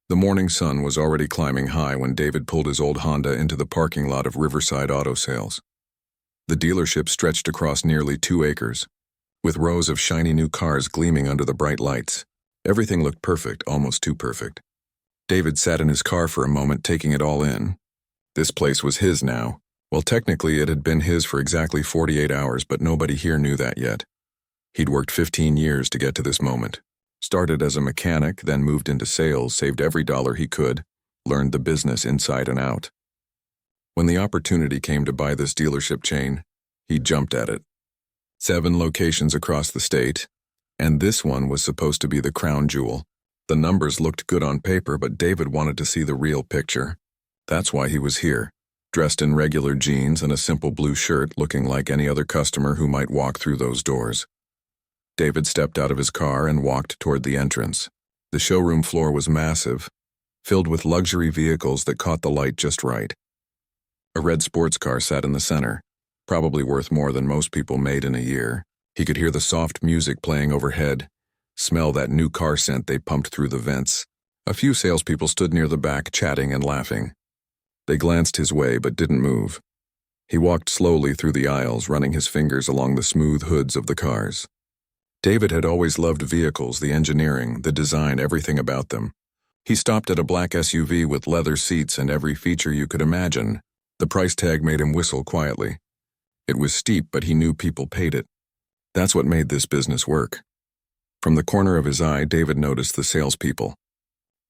The morning sun was already climbing high when David pulled his old Honda into the parking lot of Riverside Auto Sales. The dealership stretched across nearly 2 acres, with rows of shiny new cars gleaming under the bright lights. Everything looked perfect, almost too perfect. David sat in his car for a moment, taking it all in. This place was his now. Well, technically it had been his for exactly 48 hours, but nobody here knew that yet. He'd worked 15 years to get to this moment. Started as a mechanic, then moved into sales, saved every dollar he could, learned the business inside and out. When the opportunity came to buy this dealership chain, he jumped at it. 7 locations across the state, and this one was supposed to be the crown jewel. The numbers looked good on paper, but David wanted to see the real picture. That's why he was here, dressed in regular jeans and a simple blue shirt, looking like any other customer who might walk through those doors. David stepped out of his car and walked toward the entrance. The showroom floor was massive, filled with luxury vehicles that caught the light just right. A red sports car sat in the center, probably worth more than most people made in a year. He could hear the soft music playing overhead, smell that new car scent they pumped through the vents. A few salespeople stood near the back, chatting and laughing. They glanced his way but didn't move. He walked slowly through the aisles, running his fingers along the smooth hoods of the cars. David had always loved vehicles, the engineering, the design, everything about them. He stopped at a black SUV with leather seats and every feature you could imagine. The price tag made him whistle quietly. It was steep, but he knew people paid it. That's what made this business work. From the corner of his eye, David noticed the salespeople.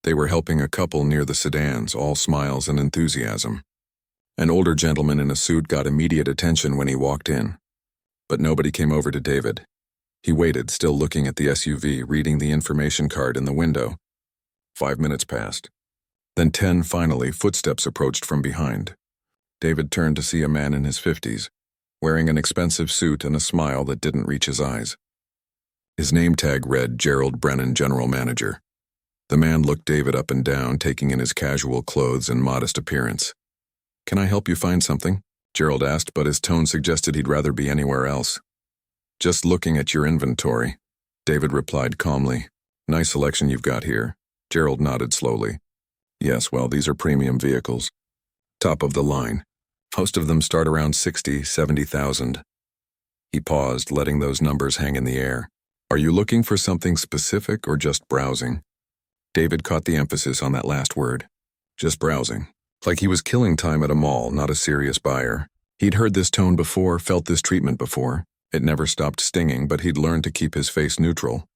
They were helping a couple near the sedans, all smiles and enthusiasm. An older gentleman in a suit got immediate attention when he walked in. But nobody came over to David. He waited, still looking at the SUV, reading the information card in the window. 5 minutes passed. Then 10 finally, footsteps approached from behind. David turned to see a man in his 50s, wearing an expensive suit and a smile that didn't reach his eyes. His name tag read Gerald Brennan, General Manager. The man looked David up and down, taking in his casual clothes and modest appearance. "Can I help you find something?" Gerald asked, but his tone suggested he'd rather be anywhere else. "Just looking at your inventory," David replied calmly. "Nice selection you've got here." Gerald nodded slowly. "Yes, well, these are premium vehicles. Top of the line. Most of them start around 60, 70,000. He paused, letting those numbers hang in the air. "Are you looking for something specific or just browsing?" David caught the emphasis on that last word. Just browsing. Like he was killing time at a mall, not a serious buyer. He'd heard this tone before, felt this treatment before. It never stopped stinging, but he'd learned to keep his face neutral.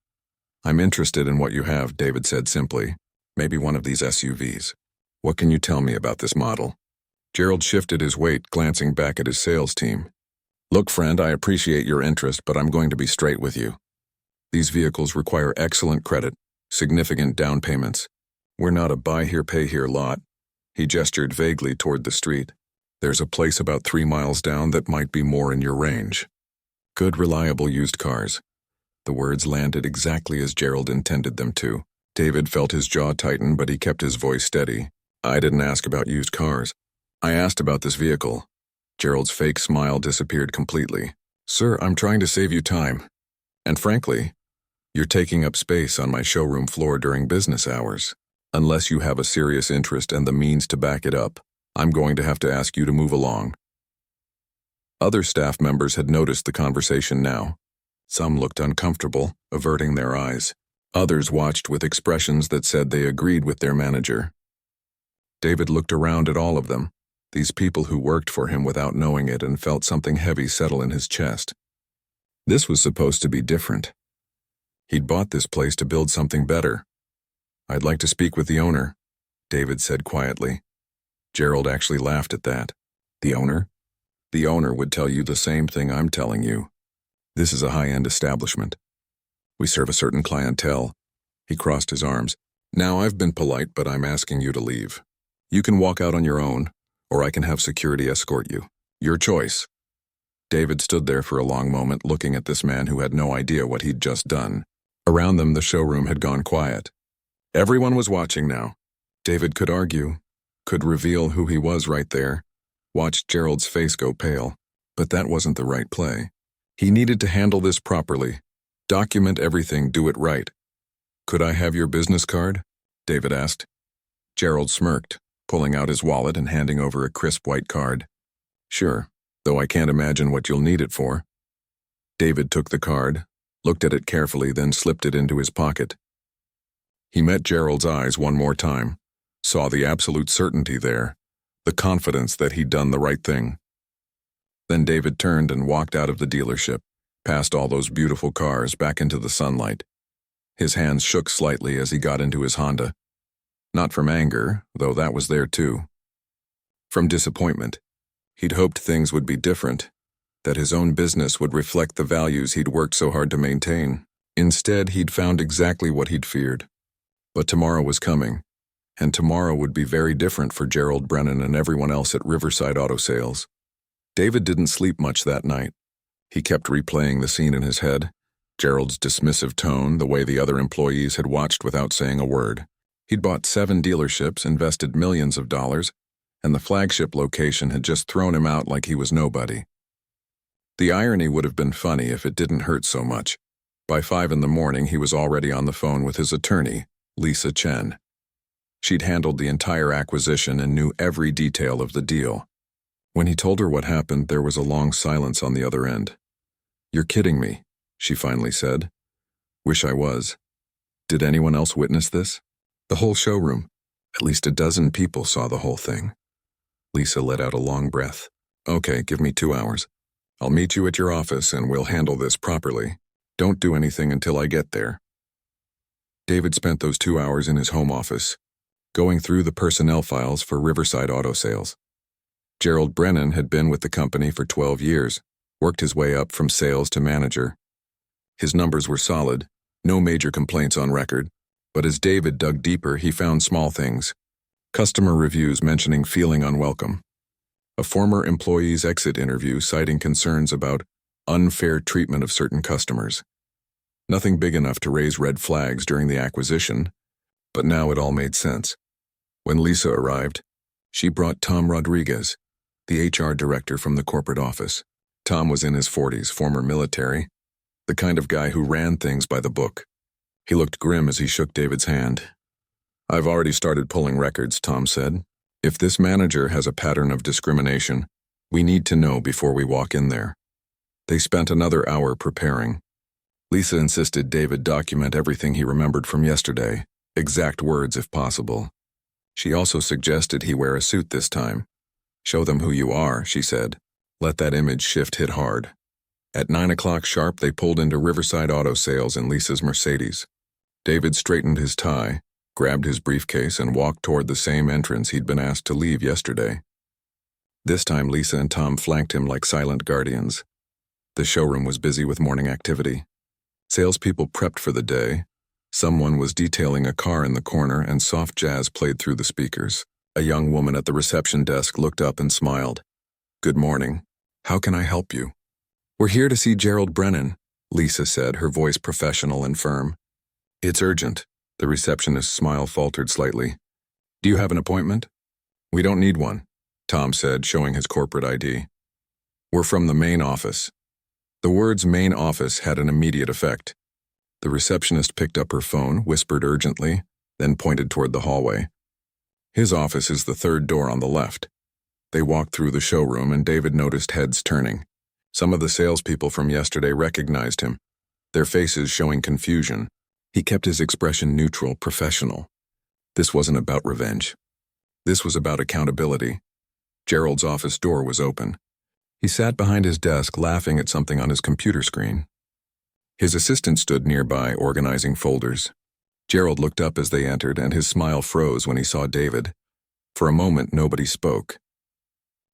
"I'm interested in what you have," David said simply. "Maybe one of these SUVs. What can you tell me about this model?" Gerald shifted his weight, glancing back at his sales team. "Look, friend, I appreciate your interest, but I'm going to be straight with you. These vehicles require excellent credit, significant down payments. We're not a buy here, pay here lot." He gestured vaguely toward the street. "There's a place about 3 miles down that might be more in your range. Good, reliable used cars." The words landed exactly as Gerald intended them to. David felt his jaw tighten, but he kept his voice steady. "I didn't ask about used cars. I asked about this vehicle." Gerald's fake smile disappeared completely. "Sir, I'm trying to save you time. And frankly, you're taking up space on my showroom floor during business hours. Unless you have a serious interest and the means to back it up, I'm going to have to ask you to move along." Other staff members had noticed the conversation now. Some looked uncomfortable, averting their eyes. Others watched with expressions that said they agreed with their manager. David looked around at all of them, these people who worked for him without knowing it, and felt something heavy settle in his chest. This was supposed to be different. He'd bought this place to build something better. "I'd like to speak with the owner," David said quietly. Gerald actually laughed at that. "The owner?" "The owner would tell you the same thing I'm telling you. This is a high-end establishment. We serve a certain clientele." He crossed his arms. "Now, I've been polite, but I'm asking you to leave. You can walk out on your own, or I can have security escort you. Your choice." David stood there for a long moment, looking at this man who had no idea what he'd just done. Around them, the showroom had gone quiet. Everyone was watching now. David could argue, could reveal who he was right there, watched Gerald's face go pale, but that wasn't the right play. He needed to handle this properly. Document everything, do it right. "Could I have your business card?" David asked. Gerald smirked, pulling out his wallet and handing over a crisp white card. Sure, though I can't imagine what you'll need it for. David took the card, looked at it carefully, then slipped it into his pocket. He met Gerald's eyes one more time, saw the absolute certainty there, the confidence that he'd done the right thing. Then David turned and walked out of the dealership, past all those beautiful cars, back into the sunlight. His hands shook slightly as he got into his Honda. Not from anger, though that was there too. From disappointment. He'd hoped things would be different, that his own business would reflect the values he'd worked so hard to maintain. Instead, he'd found exactly what he'd feared. But tomorrow was coming, and tomorrow would be very different for Gerald Brennan and everyone else at Riverside Auto Sales. David didn't sleep much that night. He kept replaying the scene in his head, Gerald's dismissive tone, the way the other employees had watched without saying a word. He'd bought 7 dealerships, invested millions of dollars, and the flagship location had just thrown him out like he was nobody. The irony would have been funny if it didn't hurt so much. By 5 in the morning, he was already on the phone with his attorney, Lisa Chen. She'd handled the entire acquisition and knew every detail of the deal. When he told her what happened, there was a long silence on the other end. "You're kidding me," she finally said. "Wish I was. Did anyone else witness this?" "The whole showroom. At least a dozen people saw the whole thing." Lisa let out a long breath. "Okay, give me 2 hours. I'll meet you at your office and we'll handle this properly. Don't do anything until I get there." David spent those 2 hours in his home office, going through the personnel files for Riverside Auto Sales. Gerald Brennan had been with the company for 12 years, worked his way up from sales to manager. His numbers were solid, no major complaints on record, but as David dug deeper, he found small things. Customer reviews mentioning feeling unwelcome. A former employee's exit interview citing concerns about unfair treatment of certain customers. Nothing big enough to raise red flags during the acquisition, but now it all made sense. When Lisa arrived, she brought Tom Rodriguez, the HR director from the corporate office. Tom was in his 40s, former military, the kind of guy who ran things by the book. He looked grim as he shook David's hand. "I've already started pulling records," Tom said. "If this manager has a pattern of discrimination, we need to know before we walk in there." They spent another hour preparing. Lisa insisted David document everything he remembered from yesterday, exact words if possible. She also suggested he wear a suit this time. "Show them who you are," she said. Let that image shift hit hard. At 9 o'clock sharp, they pulled into Riverside Auto Sales in Lisa's Mercedes. David straightened his tie, grabbed his briefcase, and walked toward the same entrance he'd been asked to leave yesterday. This time, Lisa and Tom flanked him like silent guardians. The showroom was busy with morning activity. Salespeople prepped for the day. Someone was detailing a car in the corner, and soft jazz played through the speakers. A young woman at the reception desk looked up and smiled. "Good morning. How can I help you?" "We're here to see Gerald Brennan," Lisa said, her voice professional and firm. "It's urgent." The receptionist's smile faltered slightly. "Do you have an appointment?" "We don't need one," Tom said, showing his corporate ID. "We're from the main office." The words main office had an immediate effect. The receptionist picked up her phone, whispered urgently, then pointed toward the hallway. "His office is the 3rd door on the left." They walked through the showroom, and David noticed heads turning. Some of the salespeople from yesterday recognized him, their faces showing confusion. He kept his expression neutral, professional. This wasn't about revenge. This was about accountability. Gerald's office door was open. He sat behind his desk, laughing at something on his computer screen. His assistant stood nearby, organizing folders. Gerald looked up as they entered, and his smile froze when he saw David. For a moment, nobody spoke.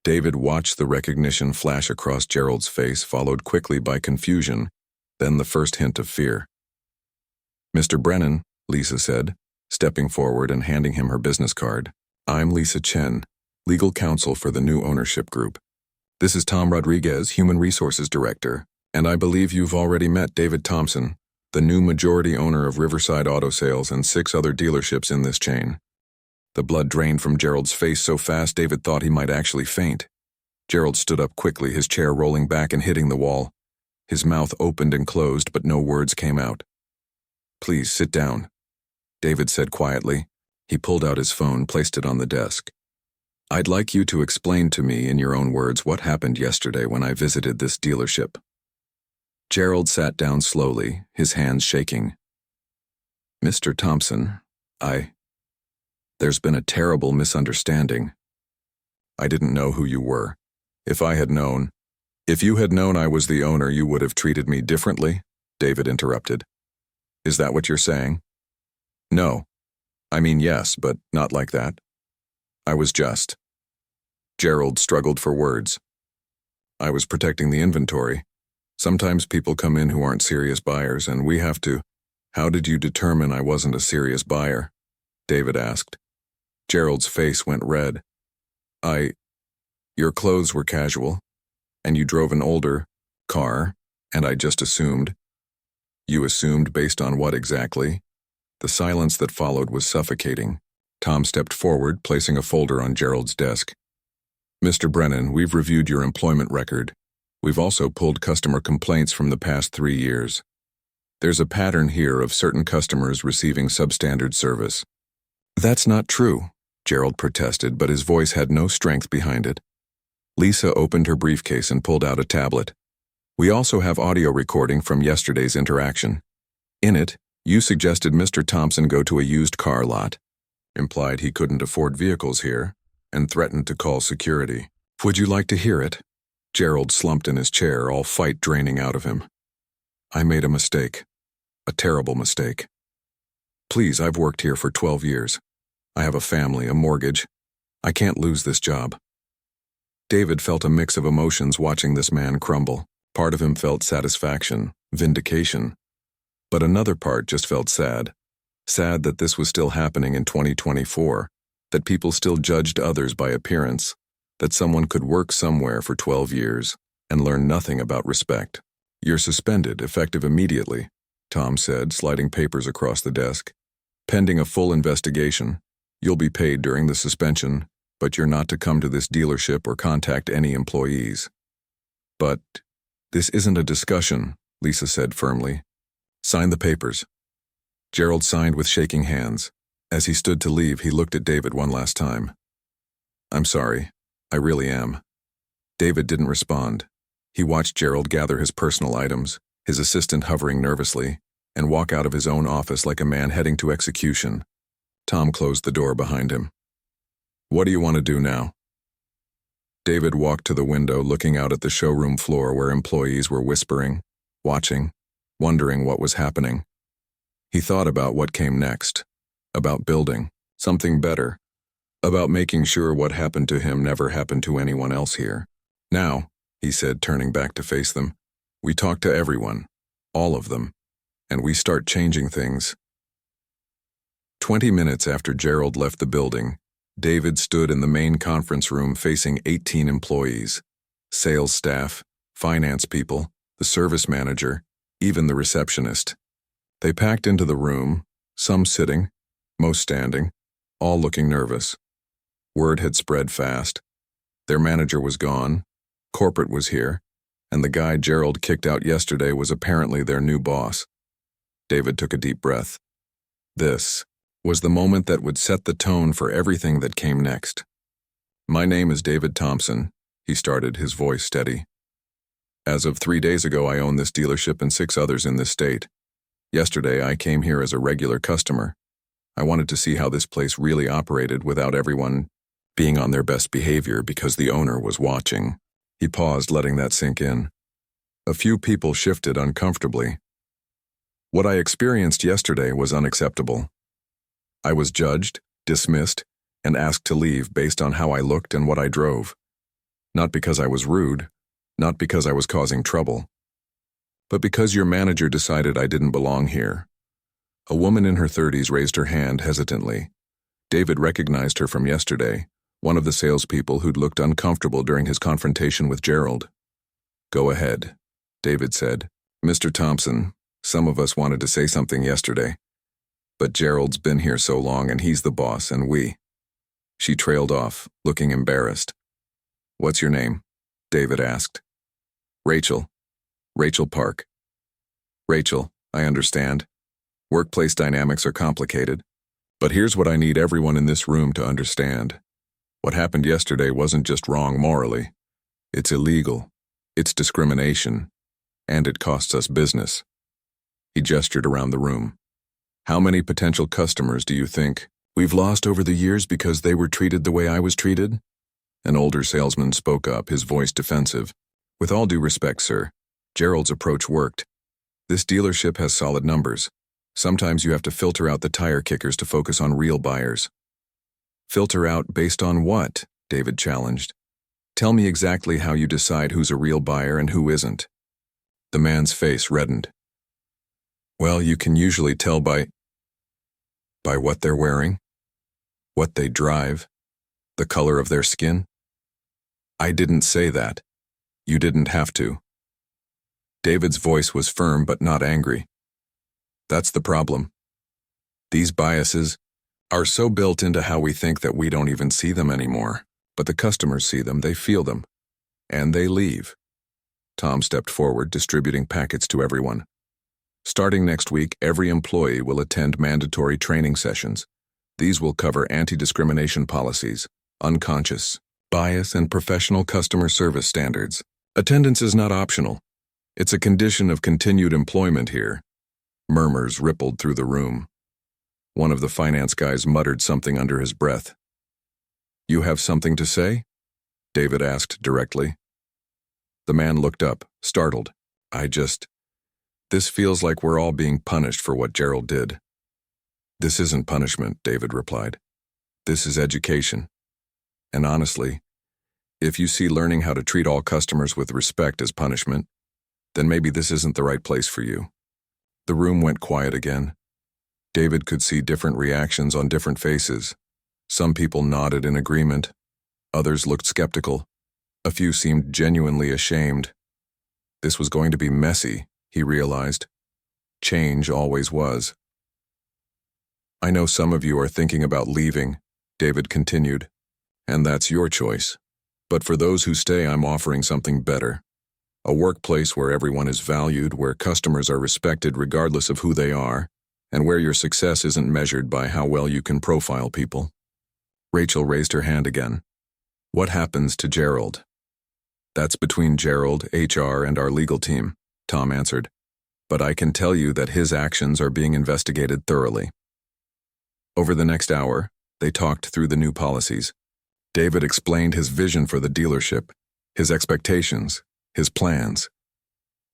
David watched the recognition flash across Gerald's face, followed quickly by confusion, then the first hint of fear. "Mr. Brennan," Lisa said, stepping forward and handing him her business card. "I'm Lisa Chen, legal counsel for the new ownership group. This is Tom Rodriguez, Human Resources Director, and I believe you've already met David Thompson, the new majority owner of Riverside Auto Sales and 6 other dealerships in this chain." The blood drained from Gerald's face so fast David thought he might actually faint. Gerald stood up quickly, his chair rolling back and hitting the wall. His mouth opened and closed, but no words came out. "Please sit down," David said quietly. He pulled out his phone, placed it on the desk. "I'd like you to explain to me in your own words what happened yesterday when I visited this dealership." Gerald sat down slowly, his hands shaking. "Mr. Thompson, there's been a terrible misunderstanding. I didn't know who you were. If you had known I was the owner, you would have treated me differently," David interrupted. "Is that what you're saying?" "No. I mean, yes, but not like that. I was just." Gerald struggled for words. "I was protecting the inventory. Sometimes people come in who aren't serious buyers, and we have to—" "How did you determine I wasn't a serious buyer?" David asked. Gerald's face went red. Your clothes were casual, and you drove an older car, and I just assumed." "You assumed based on what exactly?" The silence that followed was suffocating. Tom stepped forward, placing a folder on Gerald's desk. "Mr. Brennan, we've reviewed your employment record. We've also pulled customer complaints from the past 3 years. There's a pattern here of certain customers receiving substandard service." "That's not true," Gerald protested, but his voice had no strength behind it. Lisa opened her briefcase and pulled out a tablet. "We also have audio recording from yesterday's interaction. In it, you suggested Mr. Thompson go to a used car lot, implied he couldn't afford vehicles here, and threatened to call security. Would you like to hear it?" Gerald slumped in his chair, all fight draining out of him. "I made a mistake. A terrible mistake. Please, I've worked here for 12 years. I have a family, a mortgage. I can't lose this job." David felt a mix of emotions watching this man crumble. Part of him felt satisfaction, vindication. But another part just felt sad. Sad that this was still happening in 2024, that people still judged others by appearance, that someone could work somewhere for 12 years and learn nothing about respect. "You're suspended, effective immediately," Tom said, sliding papers across the desk. "Pending a full investigation. You'll be paid during the suspension, but you're not to come to this dealership or contact any employees." "But this isn't a discussion," Lisa said firmly. "Sign the papers." Gerald signed with shaking hands. As he stood to leave, he looked at David one last time. "I'm sorry. I really am." David didn't respond. He watched Gerald gather his personal items, his assistant hovering nervously, and walk out of his own office like a man heading to execution. Tom closed the door behind him. "What do you want to do now?" David walked to the window, looking out at the showroom floor where employees were whispering, watching, wondering what was happening. He thought about what came next, about building something better, about making sure what happened to him never happened to anyone else here. "Now," he said, turning back to face them, "we talk to everyone, all of them, and we start changing things." 20 minutes after Gerald left the building, David stood in the main conference room facing 18 employees, sales staff, finance people, the service manager, even the receptionist. They packed into the room, some sitting, most standing, all looking nervous. Word had spread fast. Their manager was gone, corporate was here, and the guy Gerald kicked out yesterday was apparently their new boss. David took a deep breath. This was the moment that would set the tone for everything that came next. "My name is David Thompson," he started, his voice steady. "As of 3 days ago, I own this dealership and 6 others in this state. Yesterday, I came here as a regular customer. I wanted to see how this place really operated without everyone being on their best behavior because the owner was watching." He paused, letting that sink in. A few people shifted uncomfortably. "What I experienced yesterday was unacceptable. I was judged, dismissed, and asked to leave based on how I looked and what I drove. Not because I was rude, not because I was causing trouble, but because your manager decided I didn't belong here." A woman in her 30s raised her hand hesitantly. David recognized her from yesterday, one of the salespeople who'd looked uncomfortable during his confrontation with Gerald. "Go ahead," David said. "Mr. Thompson, some of us wanted to say something yesterday. But Gerald's been here so long and he's the boss and we—" She trailed off, looking embarrassed. "What's your name?" David asked. "Rachel. Rachel Park." "Rachel, I understand. Workplace dynamics are complicated. But here's what I need everyone in this room to understand. What happened yesterday wasn't just wrong morally. It's illegal. It's discrimination. And it costs us business. He gestured around the room. How many potential customers do you think we've lost over the years because they were treated the way I was treated? An older salesman spoke up, his voice defensive. With all due respect, sir, Gerald's approach worked. This dealership has solid numbers. Sometimes you have to filter out the tire kickers to focus on real buyers. Filter out based on what? David challenged. Tell me exactly how you decide who's a real buyer and who isn't. The man's face reddened. Well, you can usually tell by what they're wearing, what they drive, the color of their skin. I didn't say that. You didn't have to. David's voice was firm but not angry. That's the problem. These biases are so built into how we think that we don't even see them anymore. But the customers see them, they feel them, and they leave. Tom stepped forward, distributing packets to everyone. Starting next week, every employee will attend mandatory training sessions. These will cover anti-discrimination policies, unconscious bias, and professional customer service standards. Attendance is not optional. It's a condition of continued employment here. Murmurs rippled through the room. One of the finance guys muttered something under his breath. You have something to say? David asked directly. The man looked up, startled. This feels like we're all being punished for what Gerald did. This isn't punishment, David replied. This is education. And honestly, if you see learning how to treat all customers with respect as punishment, then maybe this isn't the right place for you. The room went quiet again. David could see different reactions on different faces. Some people nodded in agreement. Others looked skeptical. A few seemed genuinely ashamed. This was going to be messy, he realized. Change always was. I know some of you are thinking about leaving, David continued, and that's your choice. But for those who stay, I'm offering something better. A workplace where everyone is valued, where customers are respected regardless of who they are, and where your success isn't measured by how well you can profile people. Rachel raised her hand again. What happens to Gerald? That's between Gerald, HR, and our legal team, Tom answered. But I can tell you that his actions are being investigated thoroughly. Over the next hour, they talked through the new policies. David explained his vision for the dealership, his expectations, his plans.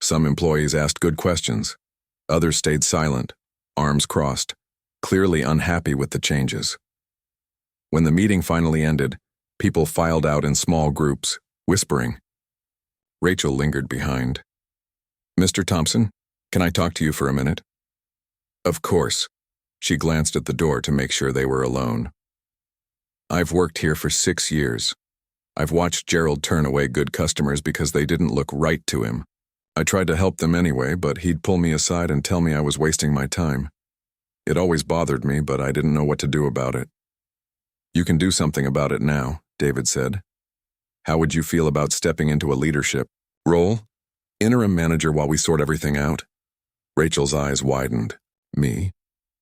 Some employees asked good questions. Others stayed silent, arms crossed, clearly unhappy with the changes. When the meeting finally ended, people filed out in small groups, whispering. Rachel lingered behind. Mr. Thompson, can I talk to you for a minute? Of course. She glanced at the door to make sure they were alone. I've worked here for 6 years. I've watched Gerald turn away good customers because they didn't look right to him. I tried to help them anyway, but he'd pull me aside and tell me I was wasting my time. It always bothered me, but I didn't know what to do about it. You can do something about it now, David said. How would you feel about stepping into a leadership role? Interim manager while we sort everything out? Rachel's eyes widened. Me?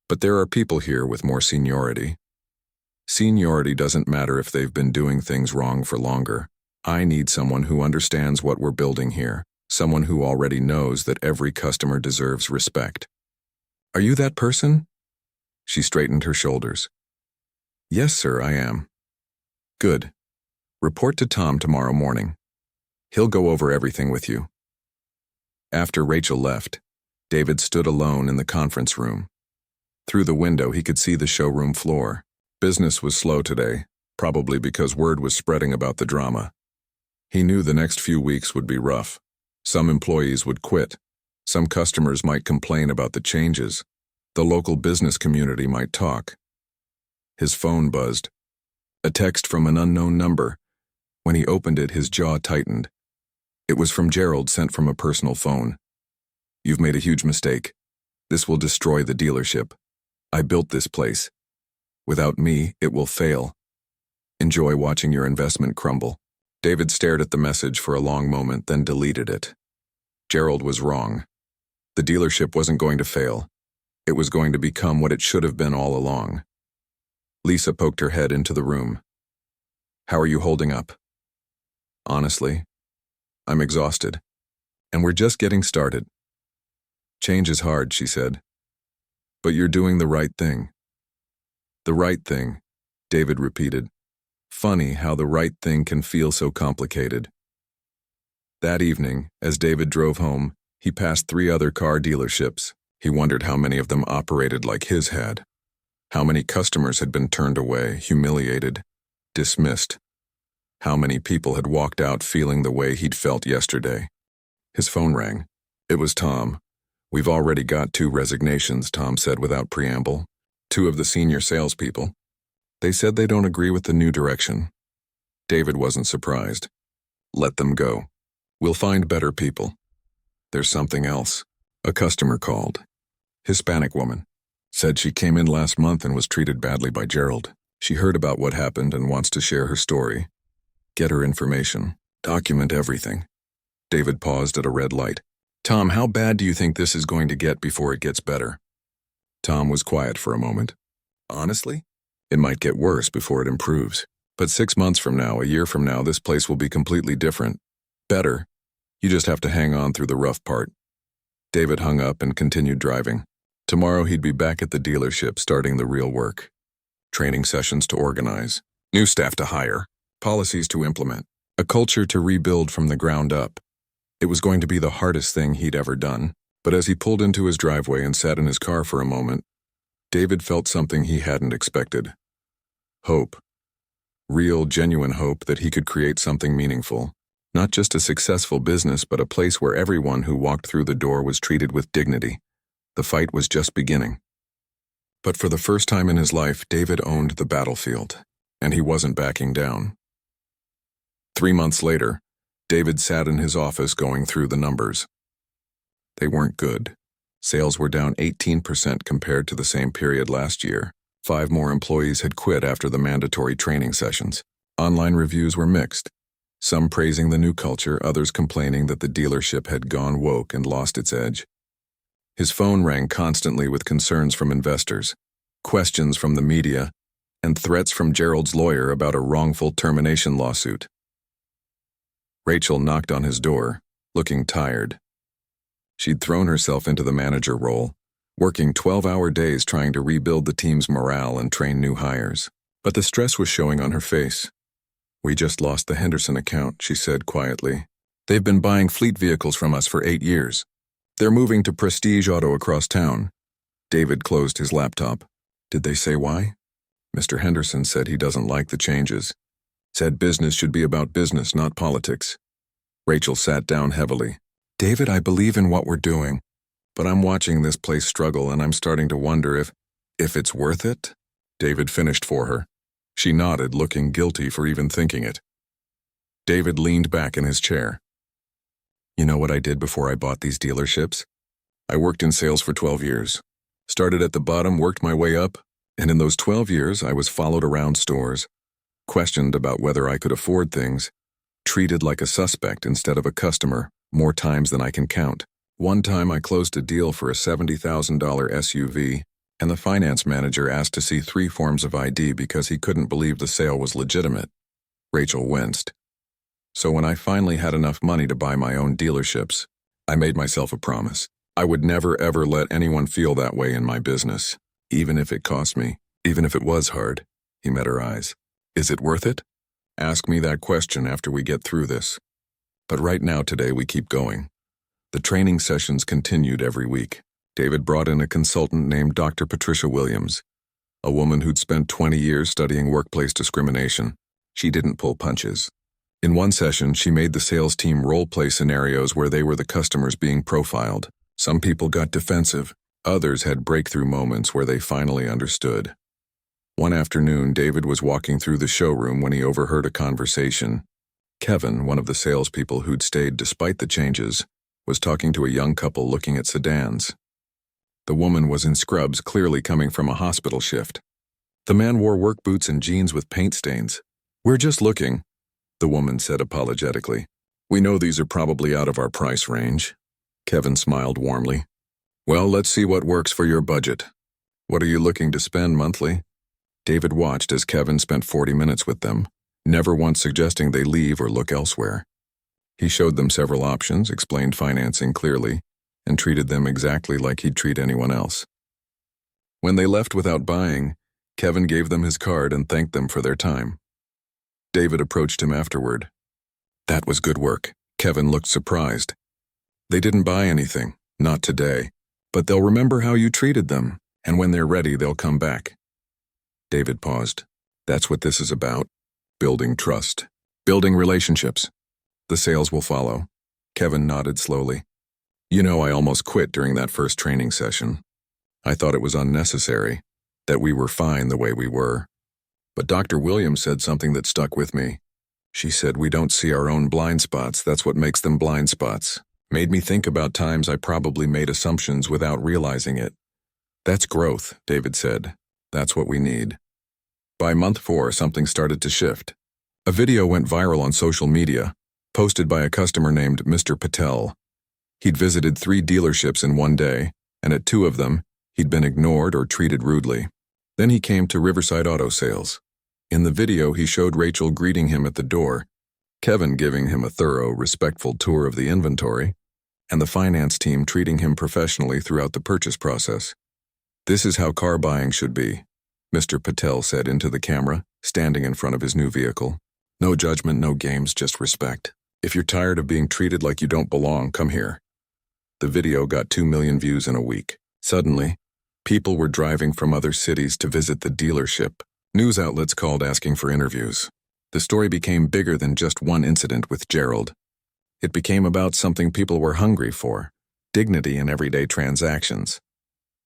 But there are people here with more seniority. Seniority doesn't matter if they've been doing things wrong for longer. I need someone who understands what we're building here, someone who already knows that every customer deserves respect. Are you that person? She straightened her shoulders. Yes, sir, I am. Good. Report to Tom tomorrow morning. He'll go over everything with you. After Rachel left, David stood alone in the conference room. Through the window, he could see the showroom floor. Business was slow today, probably because word was spreading about the drama. He knew the next few weeks would be rough. Some employees would quit. Some customers might complain about the changes. The local business community might talk. His phone buzzed. A text from an unknown number. When he opened it, his jaw tightened. It was from Gerald, sent from a personal phone. You've made a huge mistake. This will destroy the dealership. I built this place. Without me, it will fail. Enjoy watching your investment crumble. David stared at the message for a long moment, then deleted it. Gerald was wrong. The dealership wasn't going to fail. It was going to become what it should have been all along. Lisa poked her head into the room. How are you holding up? Honestly, I'm exhausted. And we're just getting started. Change is hard, she said. But you're doing the right thing. The right thing, David repeated. Funny how the right thing can feel so complicated. That evening, as David drove home, he passed 3 other car dealerships. He wondered how many of them operated like his had. How many customers had been turned away, humiliated, dismissed. How many people had walked out feeling the way he'd felt yesterday. His phone rang. It was Tom. We've already got 2 resignations, Tom said without preamble. 2 of the senior salespeople. They said they don't agree with the new direction. David wasn't surprised. Let them go. We'll find better people. There's something else. A customer called. Hispanic woman. Said she came in last month and was treated badly by Gerald. She heard about what happened and wants to share her story. Get her information. Document everything. David paused at a red light. Tom, how bad do you think this is going to get before it gets better? Tom was quiet for a moment. Honestly? It might get worse before it improves. But 6 months from now, a year from now, this place will be completely different. Better. You just have to hang on through the rough part. David hung up and continued driving. Tomorrow he'd be back at the dealership starting the real work. Training sessions to organize. New staff to hire. Policies to implement. A culture to rebuild from the ground up. It was going to be the hardest thing he'd ever done, but as he pulled into his driveway and sat in his car for a moment, David felt something he hadn't expected. Hope. Real, genuine hope that he could create something meaningful. Not just a successful business, but a place where everyone who walked through the door was treated with dignity. The fight was just beginning. But for the first time in his life, David owned the battlefield, and he wasn't backing down. 3 months later, David sat in his office going through the numbers. They weren't good. Sales were down 18% compared to the same period last year. 5 more employees had quit after the mandatory training sessions. Online reviews were mixed. Some praising the new culture, others complaining that the dealership had gone woke and lost its edge. His phone rang constantly with concerns from investors, questions from the media, and threats from Gerald's lawyer about a wrongful termination lawsuit. Rachel knocked on his door, looking tired. She'd thrown herself into the manager role, working 12-hour days trying to rebuild the team's morale and train new hires. But the stress was showing on her face. We just lost the Henderson account, she said quietly. They've been buying fleet vehicles from us for 8 years. They're moving to Prestige Auto across town. David closed his laptop. Did they say why? Mr. Henderson said he doesn't like the changes. Said business should be about business, not politics. Rachel sat down heavily. David, I believe in what we're doing, but I'm watching this place struggle and I'm starting to wonder if it's worth it? David finished for her. She nodded, looking guilty for even thinking it. David leaned back in his chair. You know what I did before I bought these dealerships? I worked in sales for 12 years. Started at the bottom, worked my way up, and in those 12 years I was followed around stores, questioned about whether I could afford things, treated like a suspect instead of a customer more times than I can count. One time I closed a deal for a $70,000 SUV, and the finance manager asked to see 3 forms of ID because he couldn't believe the sale was legitimate. Rachel winced. So when I finally had enough money to buy my own dealerships, I made myself a promise. I would never ever let anyone feel that way in my business, even if it cost me, even if it was hard. He met her eyes. Is it worth it? Ask me that question after we get through this. But right now, today, we keep going. The training sessions continued every week. David brought in a consultant named Dr. Patricia Williams, a woman who'd spent 20 years studying workplace discrimination. She didn't pull punches. In one session, she made the sales team role-play scenarios where they were the customers being profiled. Some people got defensive. Others had breakthrough moments where they finally understood. One afternoon, David was walking through the showroom when he overheard a conversation. Kevin, one of the salespeople who'd stayed despite the changes, was talking to a young couple looking at sedans. The woman was in scrubs, clearly coming from a hospital shift. The man wore work boots and jeans with paint stains. We're just looking, the woman said apologetically. We know these are probably out of our price range. Kevin smiled warmly. Well, let's see what works for your budget. What are you looking to spend monthly? David watched as Kevin spent 40 minutes with them, never once suggesting they leave or look elsewhere. He showed them several options, explained financing clearly, and treated them exactly like he'd treat anyone else. When they left without buying, Kevin gave them his card and thanked them for their time. David approached him afterward. "That was good work." Kevin looked surprised. "They didn't buy anything, not today, but they'll remember how you treated them, and when they're ready, they'll come back." David paused. "That's what this is about. Building trust. Building relationships. The sales will follow." Kevin nodded slowly. "You know, I almost quit during that first training session. I thought it was unnecessary, that we were fine the way we were. But Dr. Williams said something that stuck with me. She said we don't see our own blind spots, that's what makes them blind spots. Made me think about times I probably made assumptions without realizing it. That's growth," David said. "That's what we need." By month 4, something started to shift. A video went viral on social media, posted by a customer named Mr. Patel. He'd visited 3 dealerships in one day, and at 2 of them, he'd been ignored or treated rudely. Then he came to Riverside Auto Sales. In the video, he showed Rachel greeting him at the door, Kevin giving him a thorough, respectful tour of the inventory, and the finance team treating him professionally throughout the purchase process. "This is how car buying should be," Mr. Patel said into the camera, standing in front of his new vehicle. "No judgment, no games, just respect. If you're tired of being treated like you don't belong, come here." The video got 2 million views in a week. Suddenly, people were driving from other cities to visit the dealership. News outlets called asking for interviews. The story became bigger than just one incident with Gerald. It became about something people were hungry for: dignity in everyday transactions.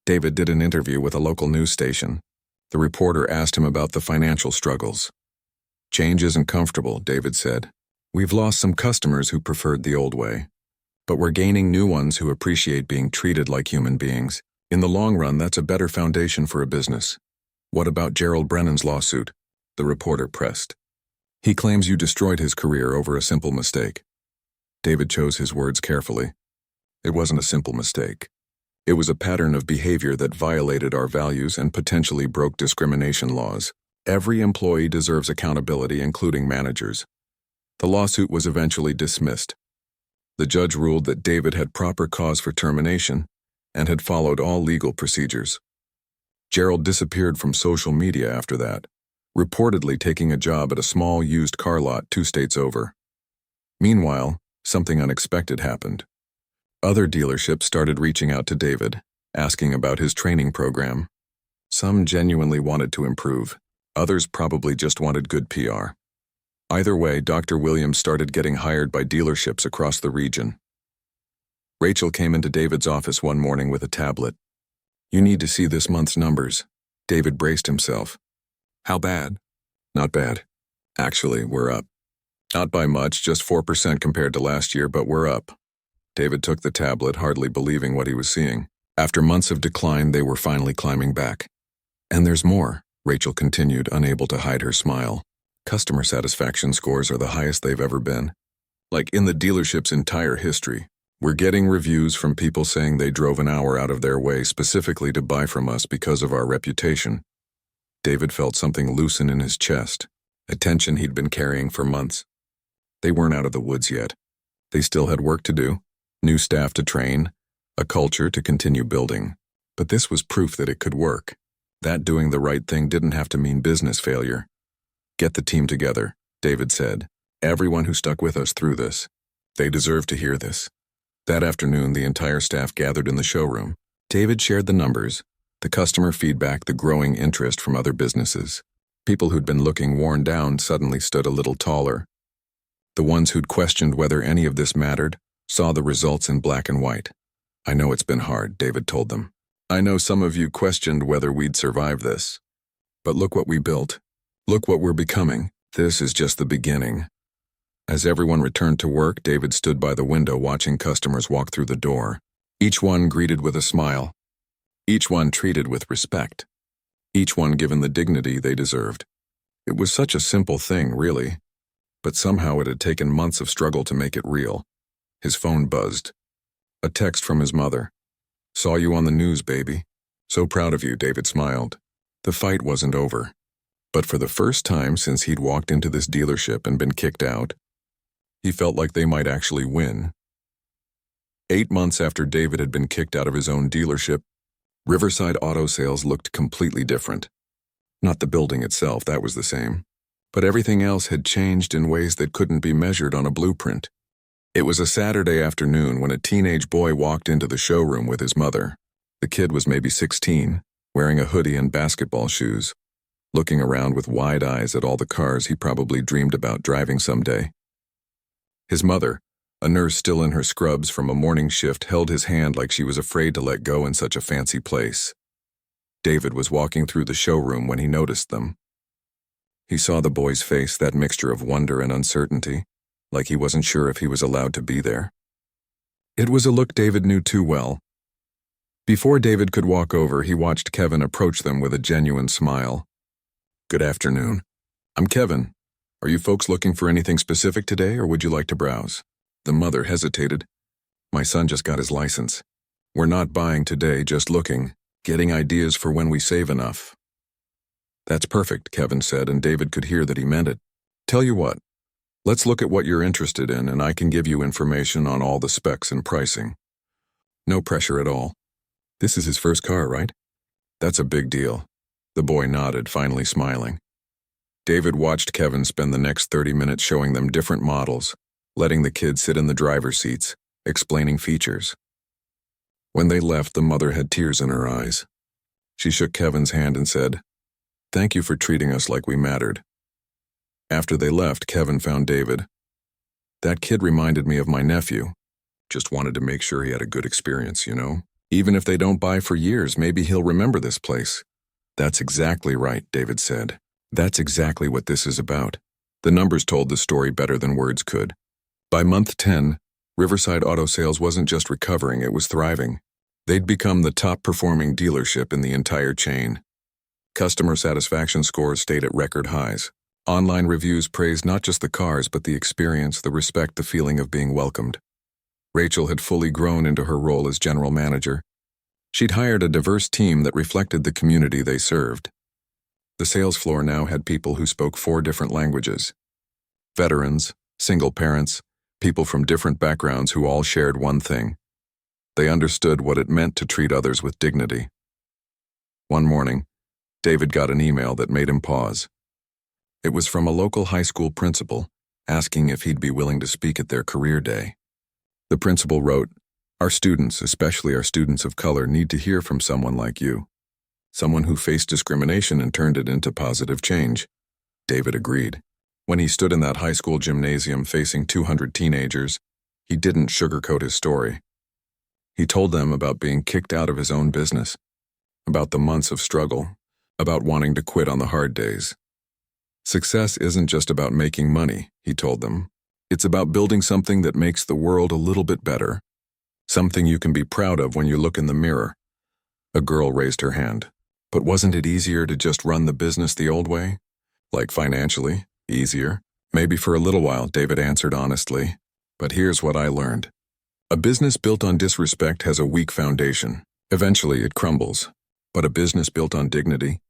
David did an interview with a local news station. The reporter asked him about the financial struggles. "Change isn't comfortable," David said. "We've lost some customers who preferred the old way, but we're gaining new ones who appreciate being treated like human beings. In the long run, that's a better foundation for a business." "What about Gerald Brennan's lawsuit?" the reporter pressed. "He claims you destroyed his career over a simple mistake." David chose his words carefully. "It wasn't a simple mistake. It was a pattern of behavior that violated our values and potentially broke discrimination laws. Every employee deserves accountability, including managers." The lawsuit was eventually dismissed. The judge ruled that David had proper cause for termination and had followed all legal procedures. Gerald disappeared from social media after that, reportedly taking a job at a small used car lot 2 states over. Meanwhile, something unexpected happened. Other dealerships started reaching out to David, asking about his training program. Some genuinely wanted to improve. Others probably just wanted good PR. Either way, Dr. Williams started getting hired by dealerships across the region. Rachel came into David's office one morning with a tablet. "You need to see this month's numbers." David braced himself. "How bad?" "Not bad. Actually, we're up. Not by much, just 4% compared to last year, but we're up." David took the tablet, hardly believing what he was seeing. After months of decline, they were finally climbing back. "And there's more," Rachel continued, unable to hide her smile. "Customer satisfaction scores are the highest they've ever been. Like in the dealership's entire history. We're getting reviews from people saying they drove an hour out of their way specifically to buy from us because of our reputation." David felt something loosen in his chest, a tension he'd been carrying for months. They weren't out of the woods yet. They still had work to do, new staff to train, a culture to continue building. But this was proof that it could work, that doing the right thing didn't have to mean business failure. "Get the team together," David said. "Everyone who stuck with us through this. They deserve to hear this." That afternoon, the entire staff gathered in the showroom. David shared the numbers, the customer feedback, the growing interest from other businesses. People who'd been looking worn down suddenly stood a little taller. The ones who'd questioned whether any of this mattered saw the results in black and white. "I know it's been hard," David told them. "I know some of you questioned whether we'd survive this. But look what we built. Look what we're becoming. This is just the beginning." As everyone returned to work, David stood by the window watching customers walk through the door. Each one greeted with a smile. Each one treated with respect. Each one given the dignity they deserved. It was such a simple thing, really. But somehow it had taken months of struggle to make it real. His phone buzzed. A text from his mother. "Saw you on the news, baby. So proud of you," David smiled. The fight wasn't over. But for the first time since he'd walked into this dealership and been kicked out, he felt like they might actually win. 8 months after David had been kicked out of his own dealership, Riverside Auto Sales looked completely different. Not the building itself, that was the same, but everything else had changed in ways that couldn't be measured on a blueprint. It was a Saturday afternoon when a teenage boy walked into the showroom with his mother. The kid was maybe 16, wearing a hoodie and basketball shoes, looking around with wide eyes at all the cars he probably dreamed about driving someday. His mother, a nurse still in her scrubs from a morning shift, held his hand like she was afraid to let go in such a fancy place. David was walking through the showroom when he noticed them. He saw the boy's face, that mixture of wonder and uncertainty, like he wasn't sure if he was allowed to be there. It was a look David knew too well. Before David could walk over, he watched Kevin approach them with a genuine smile. "Good afternoon. I'm Kevin. Are you folks looking for anything specific today, or would you like to browse?" The mother hesitated. "My son just got his license. We're not buying today, just looking, getting ideas for when we save enough." "That's perfect," Kevin said, and David could hear that he meant it. "Tell you what, let's look at what you're interested in, and I can give you information on all the specs and pricing. No pressure at all. This is his first car, right?" "That's a big deal." The boy nodded, finally smiling. David watched Kevin spend the next 30 minutes showing them different models, letting the kids sit in the driver's seats, explaining features. When they left, the mother had tears in her eyes. She shook Kevin's hand and said, "Thank you for treating us like we mattered." After they left, Kevin found David. "That kid reminded me of my nephew. Just wanted to make sure he had a good experience, you know? Even if they don't buy for years, maybe he'll remember this place." "That's exactly right," David said. "That's exactly what this is about." The numbers told the story better than words could. By month 10, Riverside Auto Sales wasn't just recovering, it was thriving. They'd become the top-performing dealership in the entire chain. Customer satisfaction scores stayed at record highs. Online reviews praised not just the cars, but the experience, the respect, the feeling of being welcomed. Rachel had fully grown into her role as general manager. She'd hired a diverse team that reflected the community they served. The sales floor now had people who spoke 4 different languages. Veterans, single parents, people from different backgrounds who all shared one thing. They understood what it meant to treat others with dignity. One morning, David got an email that made him pause. It was from a local high school principal, asking if he'd be willing to speak at their career day. The principal wrote, "Our students, especially our students of color, need to hear from someone like you. Someone who faced discrimination and turned it into positive change." David agreed. When he stood in that high school gymnasium facing 200 teenagers, he didn't sugarcoat his story. He told them about being kicked out of his own business, about the months of struggle, about wanting to quit on the hard days. "Success isn't just about making money," he told them. "It's about building something that makes the world a little bit better. Something you can be proud of when you look in the mirror." A girl raised her hand. "But wasn't it easier to just run the business the old way? Like financially, easier?" "Maybe for a little while," David answered honestly. "But here's what I learned. A business built on disrespect has a weak foundation. Eventually it crumbles. But a business built on dignity,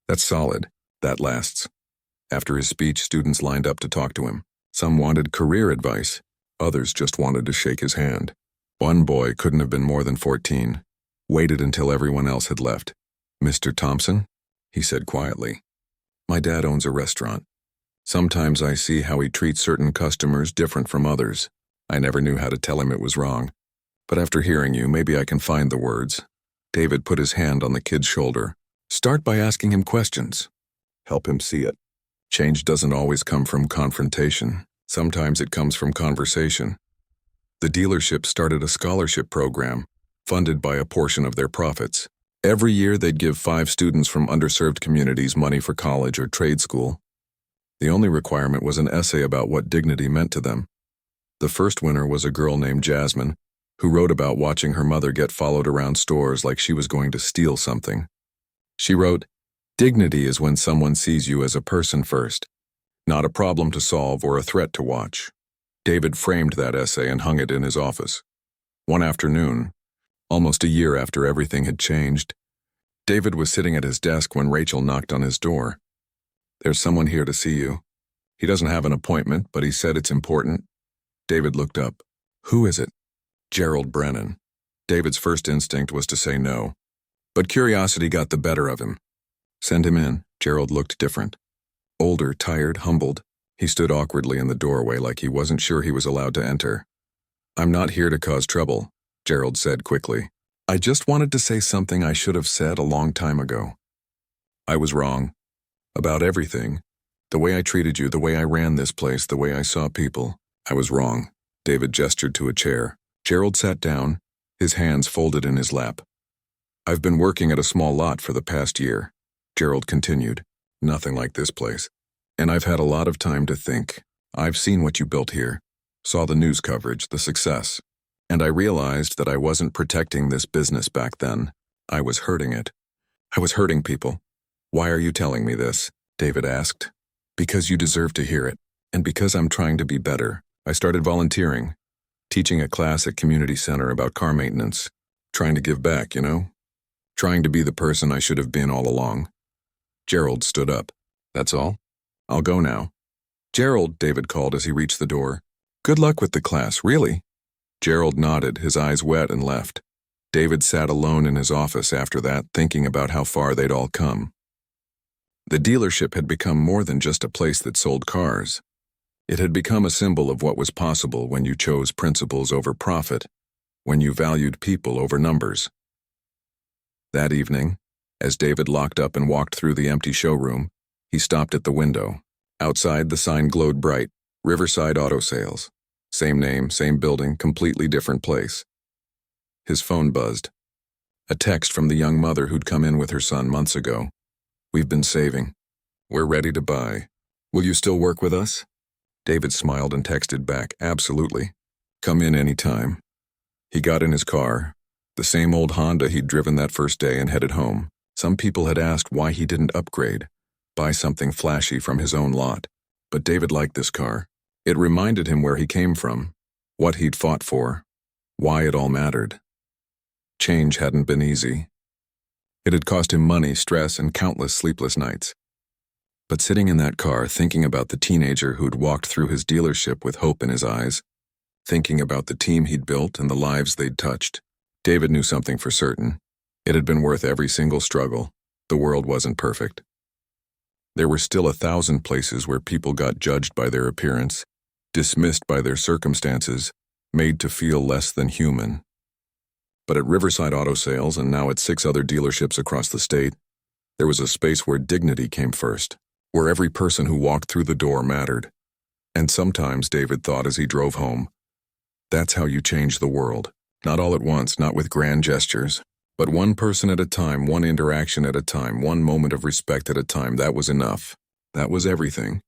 that's solid. That lasts." After his speech, students lined up to talk to him. Some wanted career advice. Others just wanted to shake his hand. One boy couldn't have been more than 14. Waited until everyone else had left. "Mr. Thompson?" he said quietly. "My dad owns a restaurant. Sometimes I see how he treats certain customers different from others. I never knew how to tell him it was wrong. But after hearing you, maybe I can find the words." David put his hand on the kid's shoulder. "Start by asking him questions. Help him see it. Change doesn't always come from confrontation. Sometimes it comes from conversation." The dealership started a scholarship program, funded by a portion of their profits. Every year they'd give 5 students from underserved communities money for college or trade school. The only requirement was an essay about what dignity meant to them. The first winner was a girl named Jasmine, who wrote about watching her mother get followed around stores like she was going to steal something. She wrote, "Dignity is when someone sees you as a person first, not a problem to solve or a threat to watch." David framed that essay and hung it in his office. One afternoon, almost a year after everything had changed, David was sitting at his desk when Rachel knocked on his door. There's someone here to see you. He doesn't have an appointment, but he said it's important. David looked up. Who is it? Gerald Brennan. David's first instinct was to say no, but curiosity got the better of him. Send him in. Gerald looked different. Older, tired, humbled. He stood awkwardly in the doorway like he wasn't sure he was allowed to enter. I'm not here to cause trouble, Gerald said quickly. I just wanted to say something I should have said a long time ago. I was wrong. About everything. The way I treated you, the way I ran this place, the way I saw people. I was wrong. David gestured to a chair. Gerald sat down, his hands folded in his lap. I've been working at a small lot for the past year, Gerald continued. Nothing like this place. And I've had a lot of time to think. I've seen what you built here, saw the news coverage, the success, and I realized that I wasn't protecting this business back then. I was hurting it. I was hurting people. Why are you telling me this? David asked. Because you deserve to hear it, and because I'm trying to be better. I started volunteering, teaching a class at community center about car maintenance, trying to give back, trying to be the person I should have been all along. Gerald stood up. That's all? I'll go now. Gerald, David called as he reached the door. Good luck with the class, really? Gerald nodded, his eyes wet, and left. David sat alone in his office after that, thinking about how far they'd all come. The dealership had become more than just a place that sold cars. It had become a symbol of what was possible when you chose principles over profit, when you valued people over numbers. That evening, as David locked up and walked through the empty showroom, he stopped at the window. Outside, the sign glowed bright, Riverside Auto Sales. Same name, same building, completely different place. His phone buzzed. A text from the young mother who'd come in with her son months ago. We've been saving. We're ready to buy. Will you still work with us? David smiled and texted back, absolutely. Come in any time. He got in his car, the same old Honda he'd driven that first day, and headed home. Some people had asked why he didn't upgrade, buy something flashy from his own lot. But David liked this car. It reminded him where he came from, what he'd fought for, why it all mattered. Change hadn't been easy. It had cost him money, stress, and countless sleepless nights. But sitting in that car, thinking about the teenager who'd walked through his dealership with hope in his eyes, thinking about the team he'd built and the lives they'd touched, David knew something for certain. It had been worth every single struggle. The world wasn't perfect. There were still 1,000 places where people got judged by their appearance, dismissed by their circumstances, made to feel less than human. But at Riverside Auto Sales, and now at 6 other dealerships across the state, there was a space where dignity came first, where every person who walked through the door mattered. And sometimes, David thought as he drove home, that's how you change the world. Not all at once, not with grand gestures, but one person at a time, one interaction at a time, one moment of respect at a time. That was enough. That was everything.